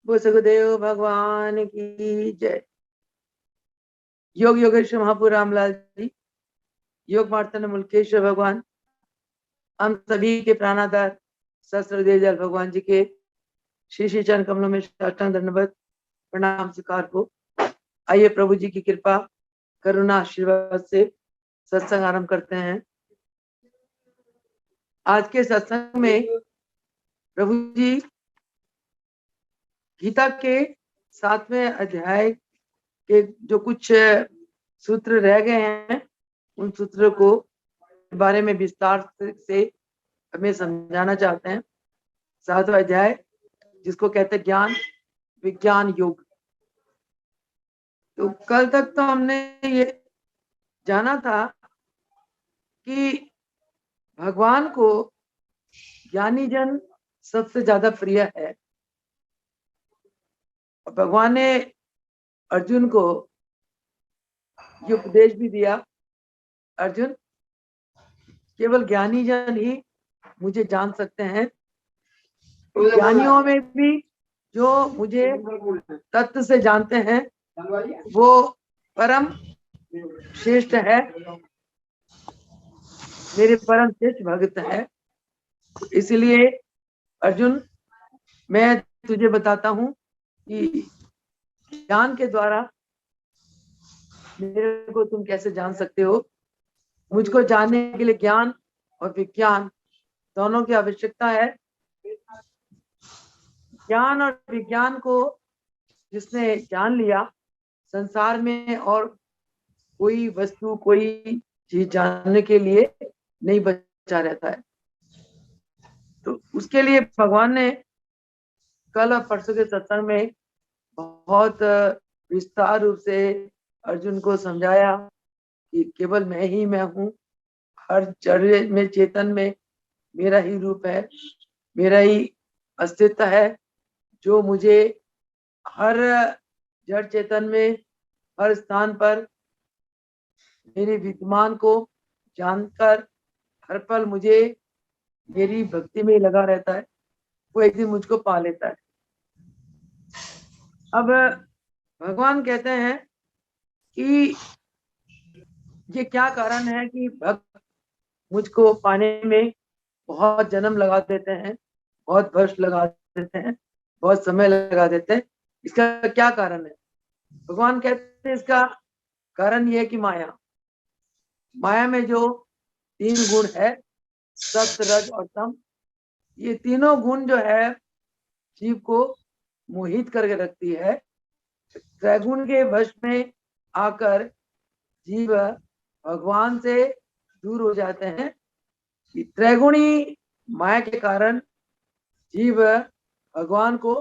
वो सुखदेव भगवान की जय। योग योगेश्वर महापुर रामलाल जी, योग मार्तंड मुल्केश्वर भगवान, हम सभी के प्राणाधार सहस्रदेव जल भगवान जी के श्री श्री चरण कमलों में साष्टांग दंडवत प्रणाम स्वीकार हो। आइए प्रभु जी की कृपा करुणा आशीर्वाद से सत्संग आरंभ करते हैं। आज के सत्संग में प्रभु जी गीता के 7वें अध्याय के जो कुछ सूत्र रह गए हैं, उन सूत्रों को बारे में विस्तार से हमें समझाना चाहते हैं। 7वां अध्याय जिसको कहते हैं ज्ञान विज्ञान योग। तो कल तक तो हमने ये जाना था कि भगवान को ज्ञानी जन सबसे ज्यादा प्रिय है। और भगवान ने अर्जुन को ये उपदेश भी दिया, अर्जुन केवल ज्ञानी जन ही मुझे जान सकते हैं। ज्ञानियों में भी जो मुझे तत्व से जानते हैं वो परम श्रेष्ठ है, मेरे परम श्रेष्ठ भक्त है। इसलिए अर्जुन मैं तुझे बताता हूँ कि ज्ञान के द्वारा मेरे को तुम कैसे जान सकते हो। मुझको जानने के लिए ज्ञान और विज्ञान दोनों की आवश्यकता है। ज्ञान और विज्ञान को जिसने जान लिया, संसार में और कोई वस्तु कोई चीज जानने के लिए नहीं बचा रहता है। तो उसके लिए भगवान ने कल और परसों के सत्संग में बहुत विस्तार रूप से अर्जुन को समझाया कि केवल मैं ही मैं हूँ। हर जड़ में चेतन में मेरा ही रूप है, मेरा ही अस्तित्व है, जो मुझे हर जड़ चेतन में हर स्थान पर मेरे विद्यमान को जानकर हर पल मुझे मेरी भक्ति में लगा रहता है। वो एक दिन मुझको पा लेता है। अब भगवान कहते हैं कि ये क्या कारण है कि भक्त मुझको पाने में बहुत जन्म लगा देते हैं, बहुत वर्ष लगा देते हैं, बहुत समय लगा देते हैं। इसका क्या कारण है? भगवान कहते हैं इसका कारण ये है कि माया में जो 3 गुण है, सत्य रज और तम, ये तीनों गुण जो है जीव को मोहित करके रखती है। त्रैगुण के वश में आकर जीव भगवान से दूर हो जाते हैं। त्रैगुणी माया के कारण जीव भगवान को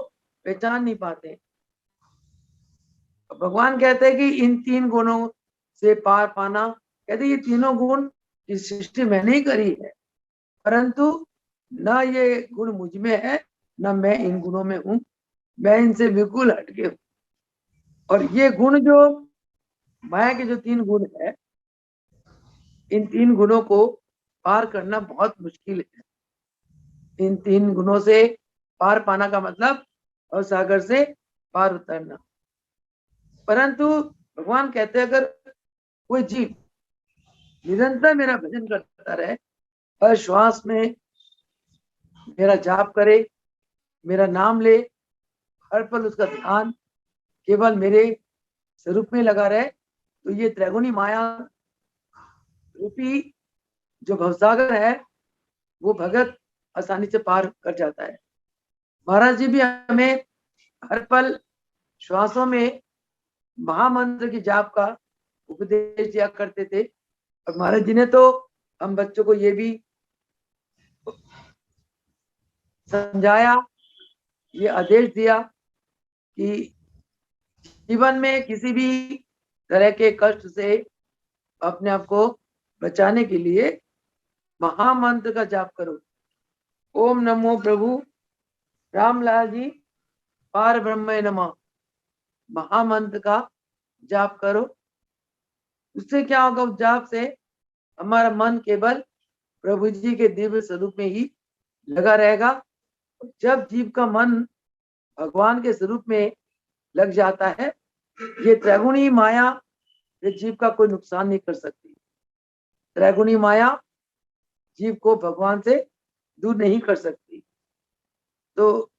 पहचान नहीं पाते। भगवान कहते हैं कि इन 3 गुणों से पार पाना, कहते ये तीनों गुण की सृष्टि मैंने ही करी है, परंतु न ये गुण मुझ में है न मैं इन गुणों में हूँ, मैं इनसे बिल्कुल हटके हूँ। और ये गुण जो माया के जो 3 गुण है, इन 3 गुणों को पार करना बहुत मुश्किल है। इन 3 गुणों से पार पाना का मतलब और सागर से पार उतरना। परंतु भगवान कहते हैं अगर कोई जीव निरंतर मेरा भजन करता रहे, हर श्वास में मेरा जाप करे, मेरा नाम ले, हर पल उसका ध्यान केवल मेरे स्वरूप में लगा रहे, तो ये त्रैगुणी माया रूपी जो भवसागर है वो भगत आसानी से पार कर जाता है। महाराज जी भी हमें हर पल श्वासों में महामंत्र की जाप का उपदेश दिया करते थे। और महाराज जी ने तो हम बच्चों को ये भी समझाया, ये आदेश दिया कि जीवन में किसी भी तरह के कष्ट से अपने आप को बचाने के लिए महामंत्र का जाप करो। ओम नमो प्रभु रामलाल जी पार ब्रह्म नमः, महामंत्र का जाप करो। उससे क्या होगा? उस जाप से हमारा मन केवल प्रभु जी के दिव्य स्वरूप में ही लगा रहेगा। जब जीव का मन भगवान के स्वरूप में लग जाता है, ये त्रैगुणी माया ये जीव का कोई नुकसान नहीं कर सकती। त्रैगुणी माया जीव को भगवान से दूर नहीं कर सकती। तो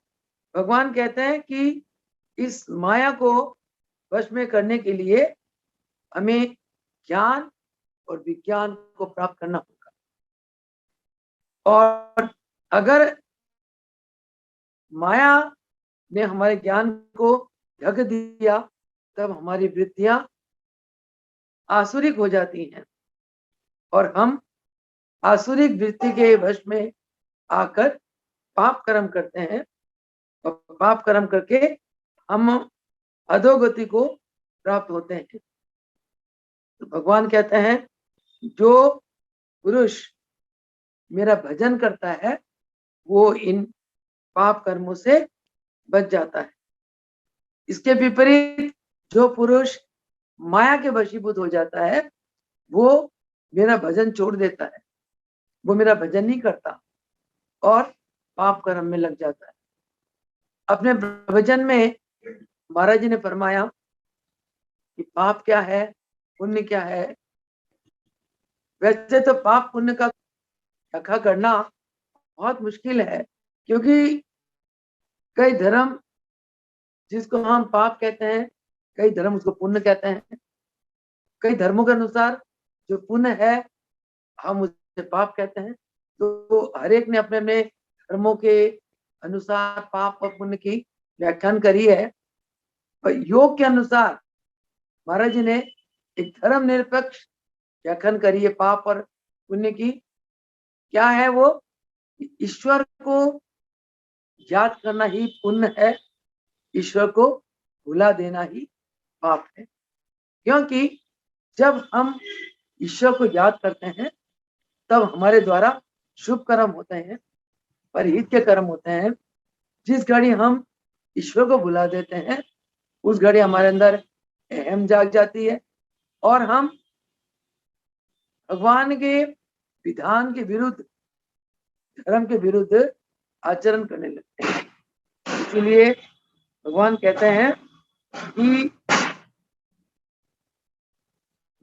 भगवान कहते हैं कि इस माया को वश में करने के लिए हमें ज्ञान और विज्ञान को प्राप्त करना होगा। और अगर माया ने हमारे ज्ञान को ढक दिया, तब हमारी वृत्तियां आसुरिक हो जाती हैं और हम आसुरिक वृत्ति के वश में आकर पाप कर्म करते हैं, और पाप कर्म करके हम अधोगति को प्राप्त होते हैं। तो भगवान कहते हैं जो पुरुष मेरा भजन करता है वो इन पाप कर्मों से बच जाता है। इसके विपरीत जो पुरुष माया के वशीभूत हो जाता है वो मेरा भजन छोड़ देता है, वो मेरा भजन नहीं करता और पाप कर्म में लग जाता है। अपने भजन में महाराज जी ने फरमाया कि पाप क्या है, पुण्य क्या है। वैसे तो पाप पुण्य का व्याख्या करना बहुत मुश्किल है, क्योंकि कई धर्म जिसको हम पाप कहते हैं, कई धर्म उसको पुण्य कहते हैं। कई धर्मों के अनुसार जो पुण्य है हम उसे पाप कहते हैं। तो हर एक ने अपने अपने धर्मों के अनुसार पाप और पुण्य की व्याख्यान करी है। पर योग के अनुसार महाराज जी ने एक धर्म निरपेक्ष व्याख्यान करी है पाप और पुण्य की। क्या है वो? ईश्वर को याद करना ही पुण्य है, ईश्वर को भुला देना ही पाप है। क्योंकि जब हम ईश्वर को याद करते हैं तब हमारे द्वारा शुभ कर्म होते हैं, परहित के कर्म होते हैं। जिस घड़ी हम ईश्वर को भुला देते हैं उस घड़ी हमारे अंदर अहम जाग जाती है और हम भगवान के विधान के विरुद्ध, धर्म के विरुद्ध आचरण करने लगते हैं। इसलिए भगवान कहते हैं कि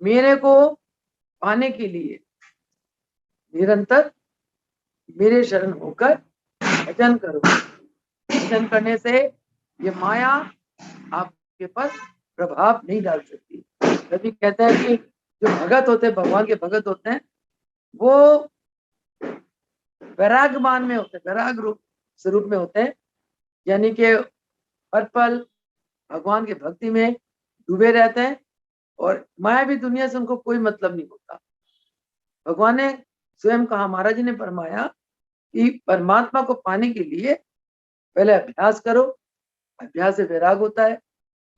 मेरे को पाने के लिए निरंतर मेरे शरण होकर भजन करो। भजन करने से ये माया आपके पर प्रभाव नहीं डाल सकती। तभी कहते हैं कि जो भगत होते हैं, भगवान के भगत होते हैं, वो वैराग्यमान में होते हैं, वैराग रूप स्वरूप में होते हैं। यानी कि हर पल भगवान की भक्ति में डूबे रहते हैं और मायावी दुनिया से उनको कोई मतलब नहीं होता। भगवान ने स्वयं कहा, महाराज जी ने फरमाया कि परमात्मा को पाने के लिए पहले अभ्यास करो, अभ्यास से वैराग होता है,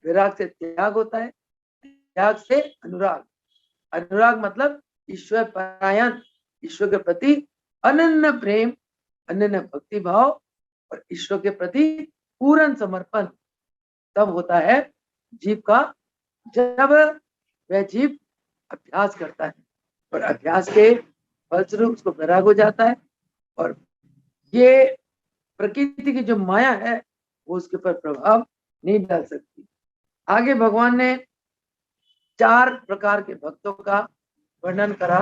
वैराग से त्याग होता है, त्याग से अनुराग, अनुराग मतलब ईश्वर परायण, ईश्वर के प्रति अनन्य प्रेम, अनन्य भक्ति भाव और ईश्वर के प्रति पूर्ण समर्पण तब होता है जीव का, जब वह जीव अभ्यास करता है और अभ्यास के फलस्वरूप उसको वैराग हो जाता है और ये प्रकृति की जो माया है वो उसके ऊपर प्रभाव नहीं डाल सकती। आगे भगवान ने 4 प्रकार के भक्तों का वर्णन करा।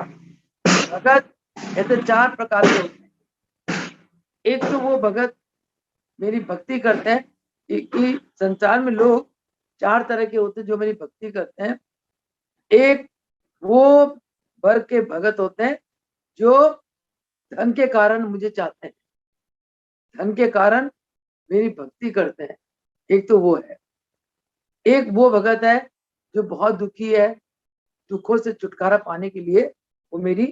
भगत ऐसे 4 प्रकार के होते हैं। एक तो वो भगत मेरी भक्ति करते हैं, कि संसार में लोग 4 तरह के होते हैं जो मेरी भक्ति करते हैं। एक वो वर्ग के भगत होते हैं जो धन के कारण मुझे चाहते हैं, धन के कारण मेरी भक्ति करते हैं, एक तो वो है। एक वो भगत है जो बहुत दुखी है, दुखों से छुटकारा पाने के लिए वो मेरी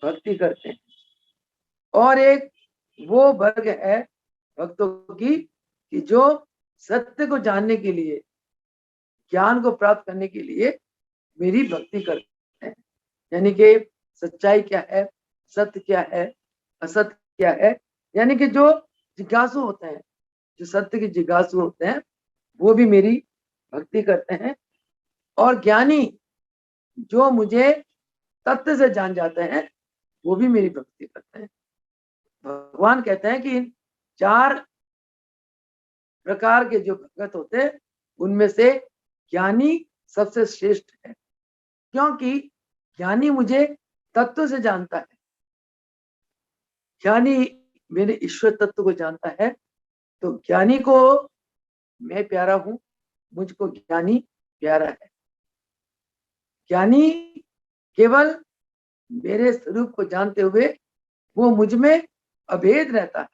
भक्ति करते हैं। और एक वो वर्ग है भक्तों की कि जो सत्य को जानने के लिए, ज्ञान को प्राप्त करने के लिए मेरी भक्ति करते हैं। यानी कि सच्चाई क्या है, सत्य क्या है, असत्य क्या है, यानी कि जो जिज्ञासु होते हैं, जो सत्य के जिज्ञासु होते हैं वो भी मेरी भक्ति करते हैं। और ज्ञानी जो मुझे तत्व से जान जाते हैं वो भी मेरी भक्ति करते हैं। भगवान कहते हैं कि इन 4 प्रकार के जो भगत होते हैं उनमें से ज्ञानी सबसे श्रेष्ठ है, क्योंकि ज्ञानी मुझे तत्व से जानता है। ज्ञानी मेरे ईश्वर तत्व को जानता है, तो ज्ञानी को मैं प्यारा हूं, मुझको ज्ञानी प्यारा है। ज्ञानी केवल मेरे स्वरूप को जानते हुए वो मुझ में अभेद रहता है।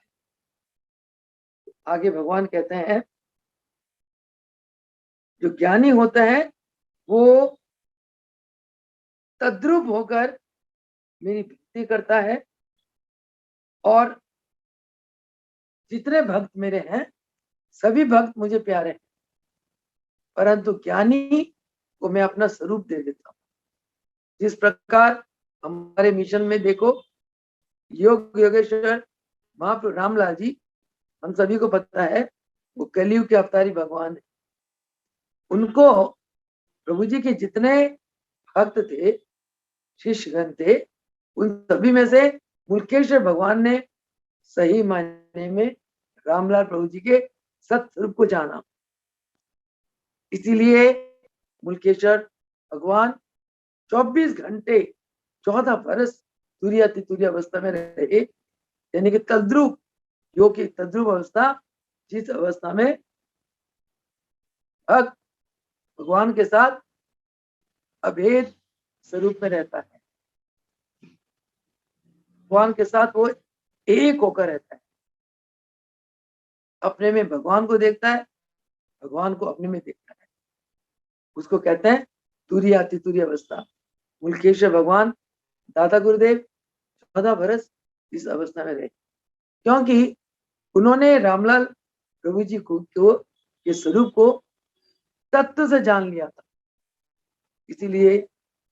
आगे भगवान कहते हैं जो ज्ञानी होता है वो तद्रूप होकर मेरी भक्ति करता है, और जितने भक्त मेरे हैं सभी भक्त मुझे प्यारे हैं, परंतु ज्ञानी को मैं अपना स्वरूप दे देता हूँ। जिस प्रकार हमारे मिशन में देखो, योग योगेश्वर महाप्रभु रामलाल जी, हम सभी को पता है वो कलयुग के अवतारी भगवान है। उनको प्रभु जी के जितने भक्त थे, शिष्यगण थे, उन सभी में से मुल्केश्वर भगवान ने सही मायने में रामलाल प्रभु जी के सत्स्वरूप को जाना। इसीलिए मुल्केश्वर भगवान 24 घंटे 14 वर्ष तुरीय तुरीय अवस्था में रहे, यानी कि तद्रूप, जो कि तद्रूप अवस्था, जिस अवस्था में भक्त भगवान के साथ अभेद स्वरूप में रहता है, भगवान के साथ वो एक होकर रहता है, अपने में भगवान को देखता है, भगवान को अपने में देखता है, उसको कहते हैं तुरीय तुरीय अवस्था। मुल्केश्वर भगवान दादा गुरुदेव 14 वर्ष इस अवस्था में रहे, क्योंकि उन्होंने रामलाल प्रभु जी को के स्वरूप को तत्व से जान लिया था। इसीलिए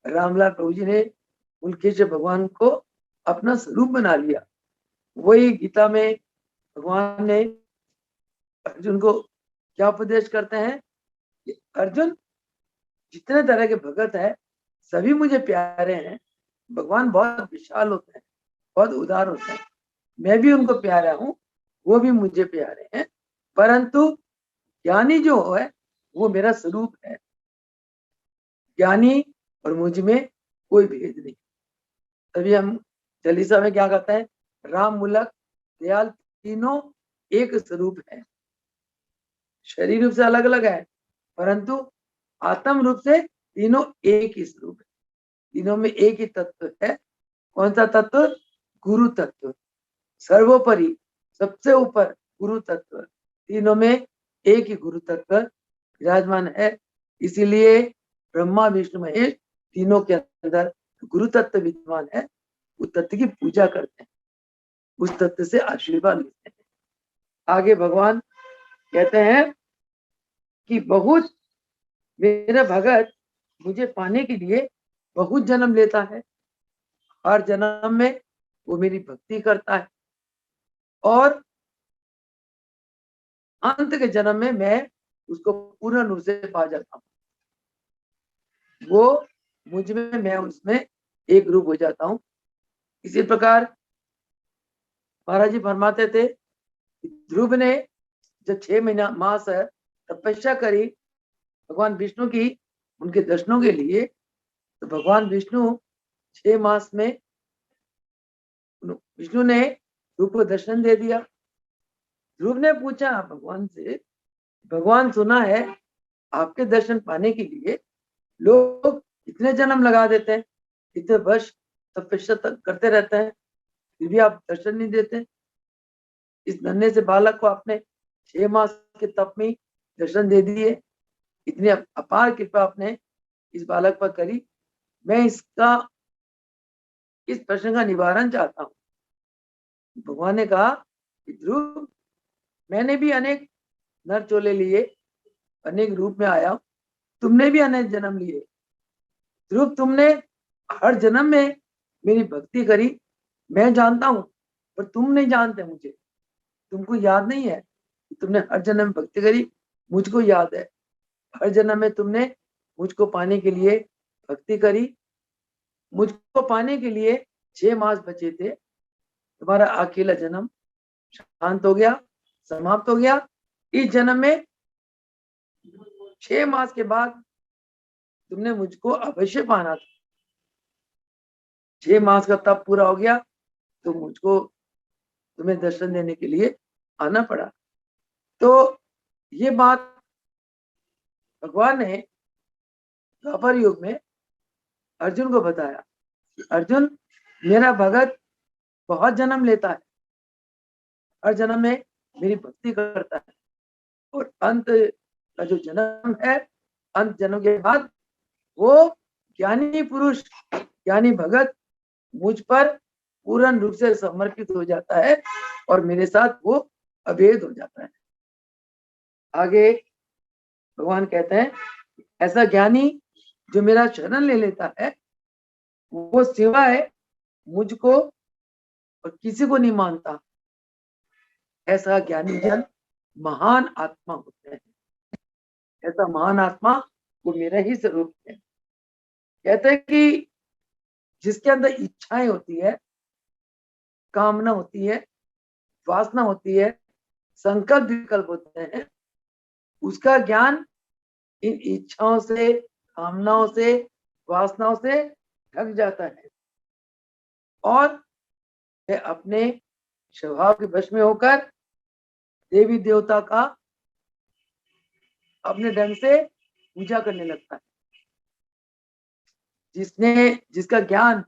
रामलाल प्रभु जी ने मुल्केश्वर भगवान को अपना स्वरूप बना लिया। वही गीता में भगवान ने अर्जुन को क्या उपदेश करते हैं कि अर्जुन, जितने तरह के भगत है सभी मुझे प्यारे हैं। भगवान बहुत विशाल होते हैं, बहुत उदार होते हैं, मैं भी उनको प्यारा हूँ, वो भी मुझे प्यारे हैं, परंतु ज्ञानी जो है वो मेरा स्वरूप है। ज्ञानी और मुझ में कोई भेद नहीं। तभी हम चालीसा में क्या कहते हैं, राम मूलक दयाल तीनों एक स्वरूप है। शरीर रूप से अलग अलग है, परंतु आत्म रूप से तीनों एक ही स्वरूप है। तीनों में एक ही तत्व है। कौन सा तत्व? गुरु तत्व। सर्वोपरि, सबसे ऊपर गुरु तत्व। तीनों में एक ही गुरु तत्व विराजमान है। इसीलिए ब्रह्मा विष्णु महेश तीनों के अंदर गुरु तत्व विद्यमान है। उस तत्व की पूजा करते हैं, उस तत्व से आशीर्वाद लेते हैं। आगे भगवान कहते हैं कि बहुत मेरा भगत मुझे पाने के लिए बहुत जन्म लेता है। हर जन्म में वो मेरी भक्ति करता है, और अंत के जन्म में मैं उसको पूर्ण रूप से पा जाता हूँ। वो मुझ में, मैं उसमें एक रूप हो जाता हूँ। इसी प्रकार महाराज जी फरमाते थे, ध्रुव ने जब 6 महीना मास तपस्या करी भगवान विष्णु की, उनके दर्शनों के लिए, तो भगवान विष्णु 6 मास में विष्णु ने ध्रुव को दर्शन दे दिया। ध्रुव ने पूछा भगवान से, भगवान सुना है आपके दर्शन पाने के लिए लोग इतने जन्म लगा देते हैं, इतने वर्ष तपस्या करते रहते हैं, फिर भी आप दर्शन नहीं देते। इस नन्हे से बालक को आपने 6 मास के तप में दर्शन दे दिए। इतनी अपार कृपा आपने इस बालक पर करी। मैं इस प्रश्न का निवारण चाहता हूँ। भगवान ने कहा कि ध्रुव, मैंने भी अनेक नर चोले लिए, अनेक रूप में आया, तुमने भी अनेक जन्म लिए। ध्रुव, तुमने हर जन्म में मेरी भक्ति करी, मैं जानता हूं, पर तुम नहीं जानते मुझे। तुमको याद नहीं है कि तुमने हर जन्म में भक्ति करी, मुझको याद है। हर जन्म में तुमने मुझको पाने के लिए भक्ति करी। मुझको पाने के लिए 6 मास बचे थे। तुम्हारा अकेला जन्म शांत हो गया, समाप्त हो गया। इस जन्म में 6 मास के बाद तुमने मुझको अवश्य पाना था। 6 मास का तप पूरा हो गया तो मुझको तुम्हें दर्शन देने के लिए आना पड़ा। तो ये बात भगवान ने द्वापर युग में अर्जुन को बताया। अर्जुन, मेरा भगत बहुत जन्म लेता है, हर जन्म में मेरी भक्ति करता है, और अंत का जो जन्म है, अंत जन्म के बाद वो ज्ञानी पुरुष, ज्ञानी भगत मुझ पर पूर्ण रूप से समर्पित हो जाता है और मेरे साथ वो अभेद हो जाता है। आगे भगवान कहते हैं, ऐसा ज्ञानी जो मेरा शरण ले लेता है, वो सिवाय मुझको और किसी को नहीं मानता। ऐसा ज्ञानी जन महान आत्मा होते हैं। ऐसा महान आत्मा वो मेरा ही स्वरूप है। कहते हैं कि जिसके अंदर इच्छाएं होती है, कामना होती है, वासना होती है, संकल्प विकल्प होते हैं, उसका ज्ञान इन इच्छाओं से, कामनाओं से, वासनाओं से ढक जाता है और वह अपने स्वभाव के वश में होकर देवी देवता का अपने ढंग से पूजा करने लगता है। जिसका ज्ञान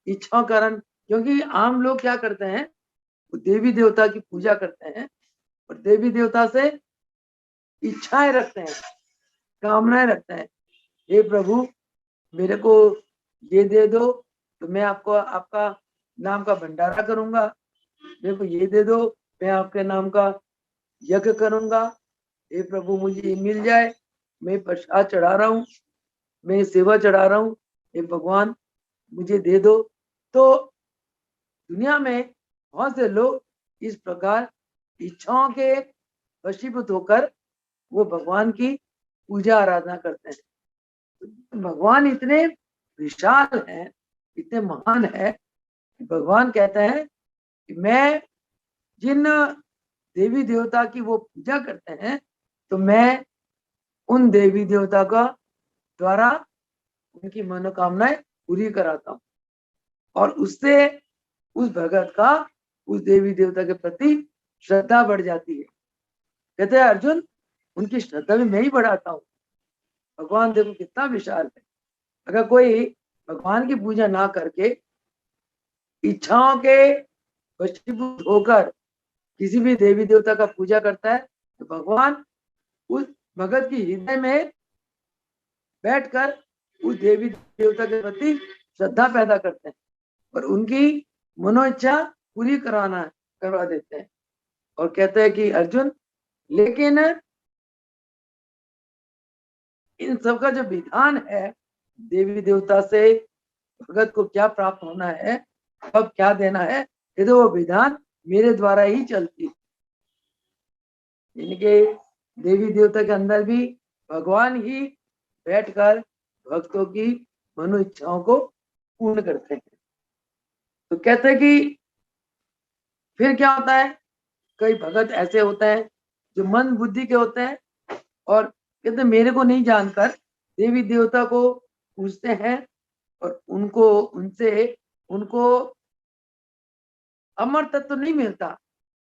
इच्छाओं कारण, क्योंकि आम लोग क्या करते हैं, वो देवी देवता की पूजा करते हैं और देवी देवता से इच्छाएं रखते हैं, कामनाएं रखते हैं। हे प्रभु, मेरे को ये दे दो तो मैं आपको आपका नाम का भंडारा करूंगा, मेरे को ये दे दो मैं आपके नाम का यज्ञ करूंगा। हे प्रभु, मुझे ये मिल जाए, मैं प्रसाद चढ़ा रहा हूँ, मैं सेवा चढ़ा रहा हूँ, हे भगवान मुझे दे दो। तो दुनिया में बहुत से लोग इस प्रकार इच्छाओं के वशीभूत होकर वो भगवान की पूजा आराधना करते हैं। भगवान इतने विशाल हैं, इतने महान है, भगवान कहते हैं कि मैं जिन देवी देवता की वो पूजा करते हैं, तो मैं उन देवी देवता का द्वारा उनकी मनोकामनाएं पूरी कराता हूँ और उससे उस भगत का उस देवी देवता के प्रति श्रद्धा बढ़ जाती है। कहते हैं अर्जुन, उनकी श्रद्धा भी मैं ही बढ़ाता हूँ। भगवान देखो कितना विशाल है। अगर कोई भगवान की पूजा ना करके इच्छाओं के वशीभूत होकर किसी भी देवी देवता का पूजा करता है, तो भगवान उस भगत की हृदय में बैठकर उस देवी देवता के प्रति श्रद्धा पैदा करते हैं और उनकी मनोइच्छा पूरी करवा देते हैं। और कहते हैं कि अर्जुन, लेकिन इन सब का जो विधान है, देवी देवता से भगत को क्या प्राप्त होना है, कब क्या देना है, ये तो वो विधान मेरे द्वारा ही चलती है। इनके देवी देवता के अंदर भी भगवान ही बैठकर भक्तों की मनो इच्छाओं को पूर्ण करते हैं। तो कहते हैं कि फिर क्या होता है, कई भगत ऐसे होते हैं जो मन बुद्धि के होते हैं और कहते मेरे को नहीं जानकर देवी देवता को पूजते हैं और उनको अमर तत्व तो नहीं मिलता,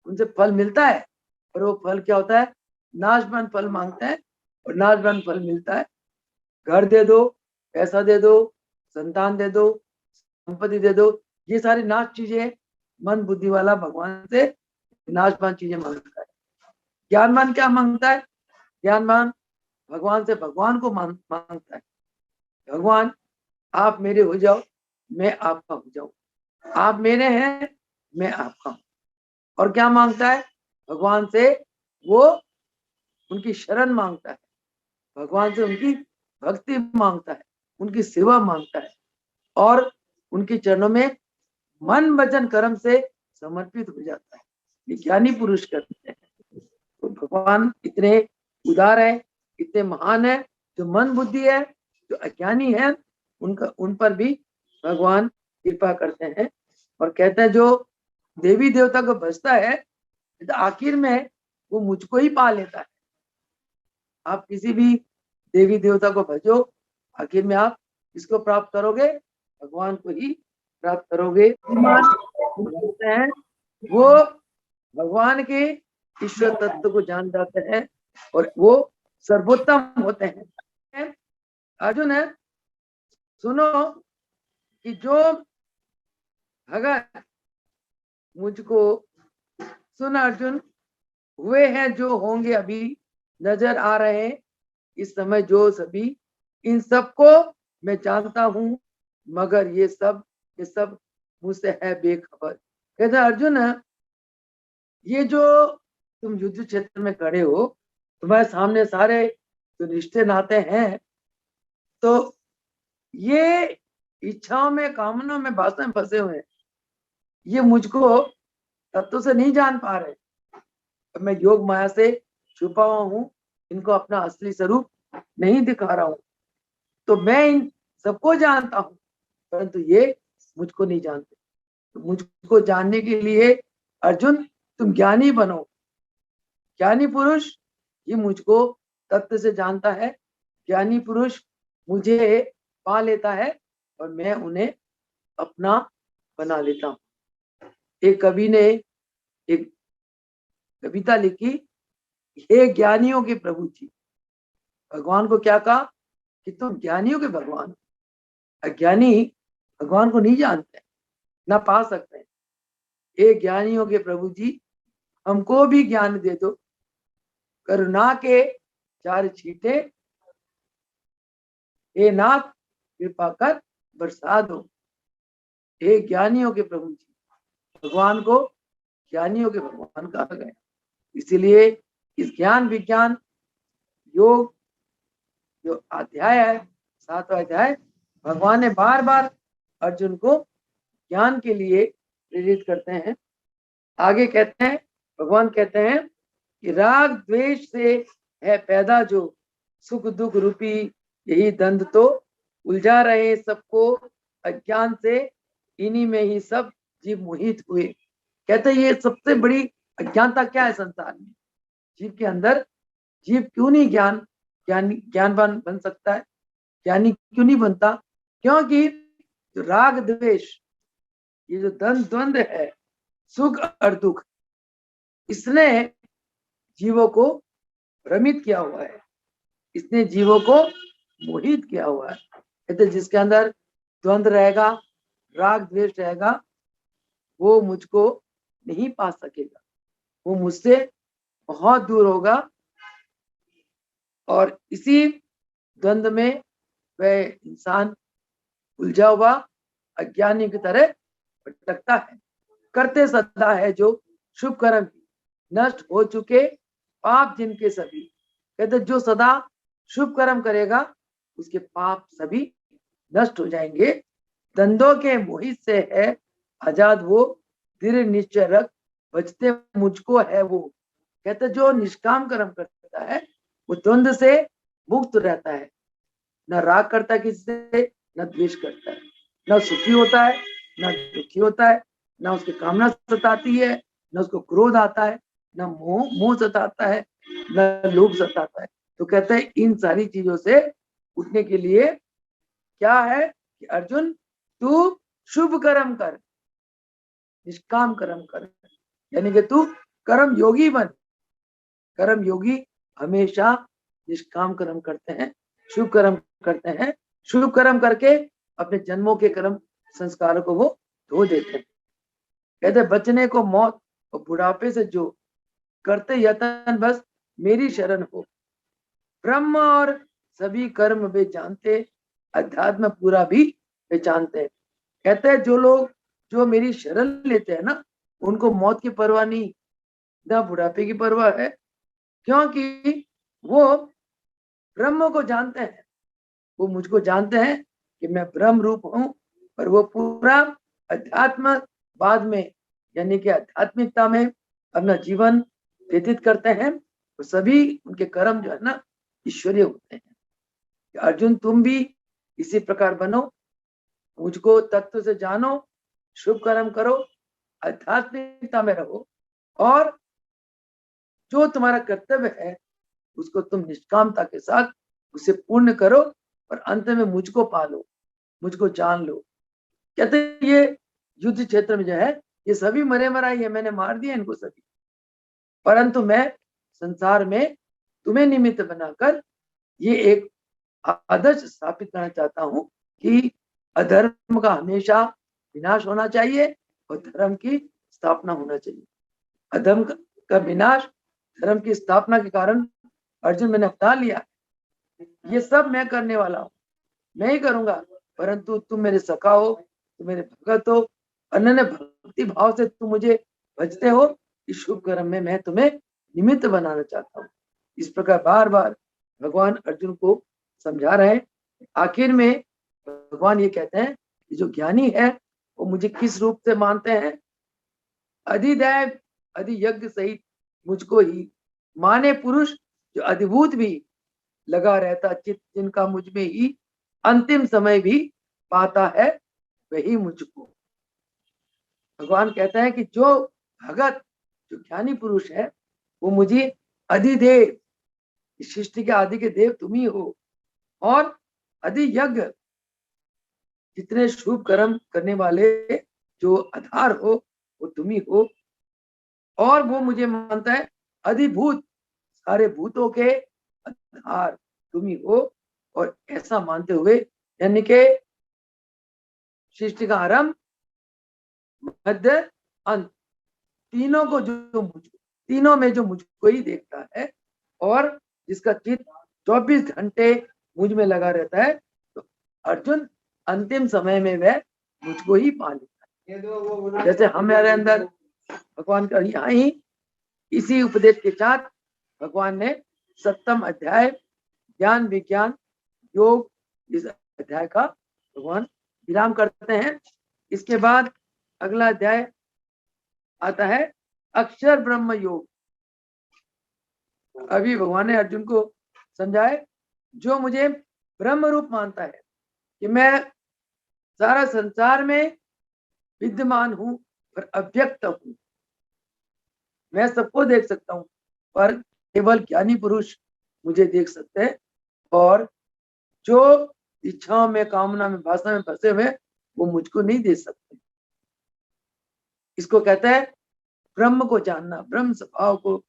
उनसे फल मिलता है, और वो फल क्या होता है, नाशवान फल मांगते हैं और नाशवान फल मिलता है। घर दे दो, पैसा दे दो, संतान दे दो, संपत्ति दे दो, ये सारी नाश चीजें मन बुद्धि वाला भगवान से नाशवान चीजें मांगता है। ज्ञानवान क्या मांगता है, ज्ञानवान भगवान से भगवान को मांगता है। भगवान आप मेरे हो जाओ, मैं आपका हो जाऊं, आप मेरे हैं, मैं आपका हूं। और क्या मांगता है भगवान से, वो उनकी शरण मांगता है, भगवान से उनकी भक्ति मांगता है, उनकी सेवा मांगता है और उनके चरणों में मन वचन कर्म से समर्पित हो जाता है। ये ज्ञानी पुरुष करते हैं। तो भगवान इतने उदार है, इतने महान है। जो मन बुद्धि है, जो अज्ञानी है, उन पर भी भगवान कृपा करते हैं और कहते हैं जो देवी देवता को भजता है, तो आखिर में वो मुझको ही पा लेता है। आप किसी भी देवी देवता को भजो, आखिर में आप किसको प्राप्त करोगे? भगवान को ही प्राप्त करोगे। बोलते हैं वो भगवान के ईश्वर तत्व को जान जाते हैं और वो सर्वोत्तम होते हैं। अर्जुन है, सुनो कि जो भगत मुझको, सुन अर्जुन, हुए हैं जो होंगे अभी, नजर आ रहे हैं इस समय जो सभी, इन सबको मैं जानता हूं, मगर ये सब मुझसे है बेखबर। कहते अर्जुन, ये जो तुम युद्ध क्षेत्र में खड़े हो, तुम्हारे सामने सारे जो रिश्ते नाते हैं, तो ये इच्छाओं में, कामनाओं में, वासना में फंसे हुए हैं। ये मुझको तत्व से नहीं जान पा रहे। मैं योग माया से छुपा हुआ हूं, इनको अपना असली स्वरूप नहीं दिखा रहा हूं। तो मैं इन सबको जानता हूं, परंतु ये मुझको नहीं जानते। तो मुझको जानने के लिए अर्जुन तुम ज्ञानी बनो। ज्ञानी पुरुष ये मुझको तत्व से जानता है, ज्ञानी पुरुष मुझे पा लेता है और मैं उन्हें अपना बना लेता हूं। एक कवि ने एक कविता लिखी, हे ज्ञानियों के प्रभु जी। भगवान को क्या कहा कि तुम ज्ञानियों के भगवान। अज्ञानी भगवान को नहीं जानते, ना पा सकते। हे ज्ञानियों के प्रभु जी, हमको भी ज्ञान दे दो, करुणा के चार छींटे, हे नाथ कृपा कर बरसा दो। हे ज्ञानियों के प्रभु जी, भगवान को ज्ञानियों के भगवान कहा गया। इसीलिए इस ज्ञान विज्ञान योग जो अध्याय है, 7वां अध्याय, भगवान ने बार बार अर्जुन को ज्ञान के लिए प्रेरित करते हैं। आगे कहते हैं, भगवान कहते हैं कि राग द्वेष से है पैदा जो सुख दुख रूपी यही द्वंद्व, तो उलझा रहे सबको अज्ञान से, इन्हीं में ही सब जीव मोहित हुए। कहते ये सबसे बड़ी अज्ञानता क्या है संसार में? जीव के अंदर, जीव क्यों नहीं ज्ञानवान बन सकता है, ज्ञानी क्यों नहीं बनता? क्योंकि जो राग द्वेष, ये जो द्वंद्व है, सुख और दुख, इसने जीवों को भ्रमित किया हुआ है, इसने जीवों को मोहित किया हुआ है। कहते जिसके अंदर द्वंद्व रहेगा, राग द्वेष रहेगा, वो मुझको नहीं पा सकेगा, वो मुझसे बहुत दूर होगा। और इसी द्वंद्व में वह इंसान उलझा हुआ अज्ञानी की तरह भटकता है। करते सदा है जो शुभ कर्म, नष्ट हो चुके पाप जिनके सभी। कहते जो सदा शुभ कर्म करेगा उसके पाप सभी नष्ट हो जाएंगे। द्वंद्वों के मोहित से है आजाद वो, दृढ़ निश्चय रख बचते मुझको है वो। कहते जो निष्काम कर्म करता है वो द्वंद्व से मुक्त रहता है, न राग करता है किसी से, न द्वेष करता है, न सुखी होता है न दुखी होता है, न उसकी कामना सताती है, न उसको क्रोध आता है, न मोह सताता है, न लोभ सताता है। तो कहते हैं इन सारी चीजों से उठने के लिए क्या है कि अर्जुन तू शुभ कर्म कर, निष्काम कर्म कर, यानी कि तू कर्म योगी बन। कर्म योगी हमेशा निष्काम कर्म करते हैं, शुभ कर्म करते हैं। शुभ कर्म करके अपने जन्मों के कर्म संस्कारों को वो धो देते हैं। कहते बचने को मौत और बुढ़ापे से जो करते यतन बस मेरी शरण हो। ब्रह्म और सभी कर्म वे जानते, अध्यात्म पूरा भी पहचानते हैं। कहते हैं जो लोग जो मेरी शरण लेते हैं ना, उनको मौत की परवाह नहीं, ना बुढ़ापे की परवाह है, क्योंकि वो ब्रह्म को जानते हैं। वो मुझको जानते हैं कि मैं ब्रह्म रूप हूं, पर वो पूरा अध्यात्म बाद में, यानी कि आध्यात्मिकता में अपना जीवन व्यतीत करते हैं। तो सभी उनके कर्म जो है ना ईश्वरीय होते हैं। अर्जुन तुम भी इसी प्रकार बनो, मुझको तत्व से जानो, शुभ कर्म करो, आध्यात्मिकता में रहो, और जो तुम्हारा कर्तव्य है उसको तुम निष्कामता के साथ उसे पूर्ण करो और अंत में मुझको पालो, मुझको जान लो। कहते ये युद्ध क्षेत्र में जो है ये सभी मरे मराई है, मैंने मार दिया इनको सभी, परंतु मैं संसार में तुम्हें निमित्त बनाकर ये एक आदर्श स्थापित करना चाहता हूं कि अधर्म का हमेशा विनाश होना चाहिए और धर्म की स्थापना होना चाहिए। अधर्म का विनाश, धर्म की स्थापना के कारण अर्जुन मैंने अपना लिया, ये सब मैं करने वाला हूँ, मैं ही करूंगा, परंतु तुम मेरे सखा हो, तुम मेरे भगत हो, अनन्य भक्ति भाव से तुम मुझे भजते हो, इस शुभ कर्म में मैं तुम्हें निमित्त बनाना चाहता हूँ। इस प्रकार बार बार भगवान अर्जुन को समझा रहे हैं। आखिर में भगवान ये कहते हैं कि जो ज्ञानी है वो मुझे किस रूप से मानते हैं, अधिदैव अधियज्ञ सहित मुझको ही माने पुरुष, जो अधिभूत भी लगा रहता चित्त जिनका मुझ में ही अंतिम समय भी पाता है वही मुझको। भगवान कहते हैं कि जो भगत, जो ज्ञानी पुरुष है वो मुझे अधिदेव, इस सृष्टि के आदि के देव तुम ही हो, और अधियज्ञ, जितने शुभ कर्म करने वाले जो आधार हो वो तुम ही हो, और वो मुझे मानता है अधिभूत, सारे भूतों के आधार तुम ही हो। और ऐसा मानते हुए यानी के सृष्टि का आरंभ, मध्य, अंत, तीनों को जो मुझको, तीनों में जो मुझको ही देखता है और जिसका चित्त 24 घंटे मुझ में लगा रहता है, तो अर्जुन अंतिम समय में वह मुझको ही पा लेता है। जैसे हमारे अंदर भगवान का यहाँ ही इसी उपदेश के साथ भगवान ने 7वां अध्याय ज्ञान विज्ञान योग, इस अध्याय का भगवान विराम करते हैं। इसके बाद अगला अध्याय आता है अक्षर ब्रह्म योग। अभी भगवान ने अर्जुन को समझाए, जो मुझे ब्रह्म रूप मानता है कि मैं सारा संसार में विद्यमान हूं पर अव्यक्त हूं, मैं सबको देख सकता हूं पर केवल ज्ञानी पुरुष मुझे देख सकते हैं, और जो इच्छाओं में, कामना में, वासना में फंसे हुए वो मुझको नहीं देख सकते। इसको कहते हैं ब्रह्म को जानना, ब्रह्म स्वभाव को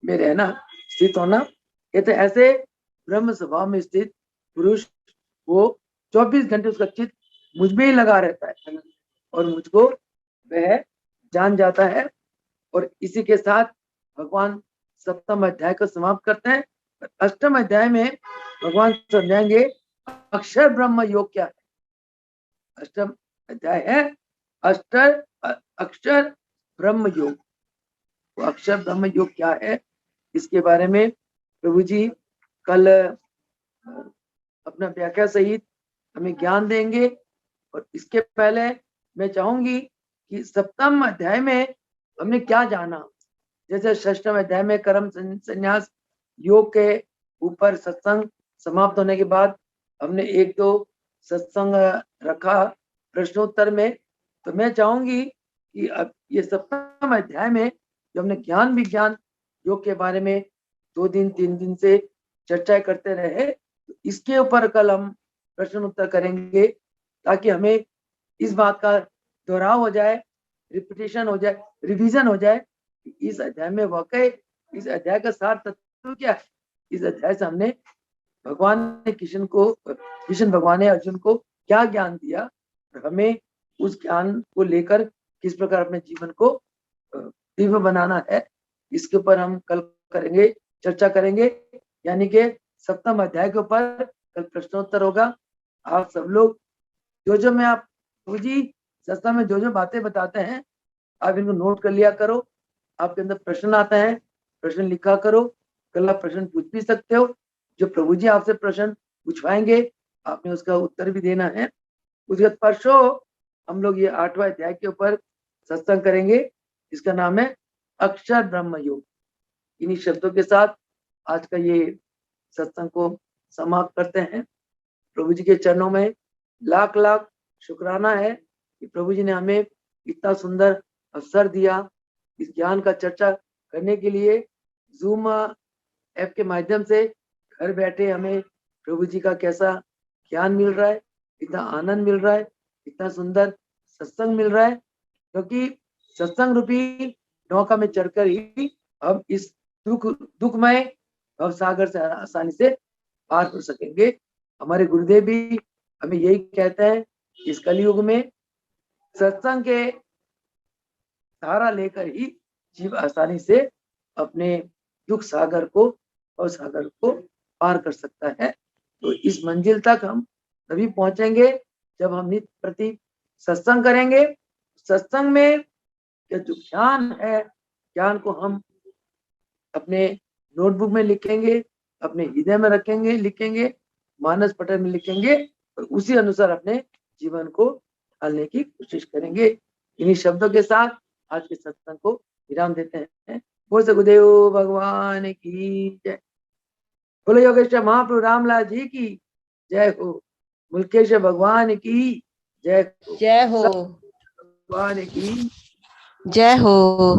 में रहना, स्थित होना। कहते ऐसे ब्रह्म स्वभाव में स्थित पुरुष वो 24 घंटे उसका चित्त मुझ में ही लगा रहता है और मुझको वह जान जाता है। और इसी के साथ भगवान 7वां अध्याय को समाप्त करते हैं। 8वें अध्याय में भगवान समझाएंगे अक्षर ब्रह्म योग क्या है। 8वां अध्याय है अक्षर ब्रह्म योग। तो अक्षर ब्रह्म योग क्या है, इसके बारे में प्रभु जी कल अपना व्याख्या सहित हमें ज्ञान देंगे। और इसके पहले मैं चाहूंगी कि 7वें अध्याय में हमने क्या जाना। जैसे 6वें अध्याय में कर्म संन्यास योग के ऊपर सत्संग समाप्त होने के बाद हमने 1-2 सत्संग रखा प्रश्नोत्तर में, तो मैं चाहूंगी कि अब ये 7वें अध्याय में जो हमने ज्ञान विज्ञान योग के बारे में 2 दिन 3 दिन से चर्चा करते रहे, तो इसके ऊपर कल हम प्रश्न उत्तर करेंगे ताकि हमें इस बात का दोहराव हो जाए, रिपीटेशन हो जाए, रिवीजन हो जाए। इस अध्याय में वाकई इस अध्याय का सार तत्व क्या है। इस अध्याय से हमने भगवान ने कृष्ण भगवान ने अर्जुन को क्या ज्ञान दिया और हमें उस ज्ञान को लेकर किस प्रकार अपने जीवन को दिव्य बनाना है, इसके ऊपर हम कल करेंगे, चर्चा करेंगे। यानी कि 7वें अध्याय के ऊपर कल प्रश्नोत्तर होगा। आप सब लोग जो मैं आप जी सत्संग में जो बातें बताते हैं आप इनको नोट कर लिया करो। आपके अंदर प्रश्न आता है, प्रश्न लिखा करो। कल आप प्रश्न पूछ भी सकते हो, जो प्रभु जी आपसे प्रश्न पूछवाएंगे आपने उसका उत्तर भी देना है। उसके बाद परसों हम लोग ये 8वां अध्याय के ऊपर सत्संग करेंगे, इसका नाम है अक्षर ब्रह्म योग। इन्हीं शब्दों के साथ आज का ये सत्संग को समाप्त करते हैं। प्रभु जी के चरणों में लाख लाख शुक्राना है कि प्रभु जी ने हमें इतना सुंदर अवसर दिया इस ज्ञान का चर्चा करने के लिए जूम ऐप के माध्यम से घर बैठे हमें प्रभु जी का कैसा ज्ञान मिल रहा है, कितना आनंद मिल रहा है, कितना सुंदर सत्संग मिल रहा है। क्योंकि सत्संग रूपी नौका में चढ़कर ही हम इस दुखमय भव सागर से आसानी से पार कर सकेंगे। हमारे गुरुदेव भी हमें यही कहते हैं, इस कलयुग में सत्संग के सहारा लेकर ही जीव आसानी से अपने दुख सागर को और सागर को पार कर सकता है। तो इस मंजिल तक हम तभी पहुंचेंगे जब हम नित्य प्रति सत्संग करेंगे। सत्संग में जो ज्ञान है, ज्ञान को हम अपने नोटबुक में लिखेंगे, अपने हृदय में रखेंगे, लिखेंगे, मानस पटल में लिखेंगे और उसी अनुसार अपने जीवन को ढालने की कोशिश करेंगे। इन्हीं शब्दों के साथ आज के सत्संग को विराम देते हैं। बोल सकुदेव भगवान की जय। बोलो योगेश्वर महाप्रभु रामलाल जी की जय हो। मुल्केश्वर भगवान की जय हो। जय हो। भगवान की जय हो।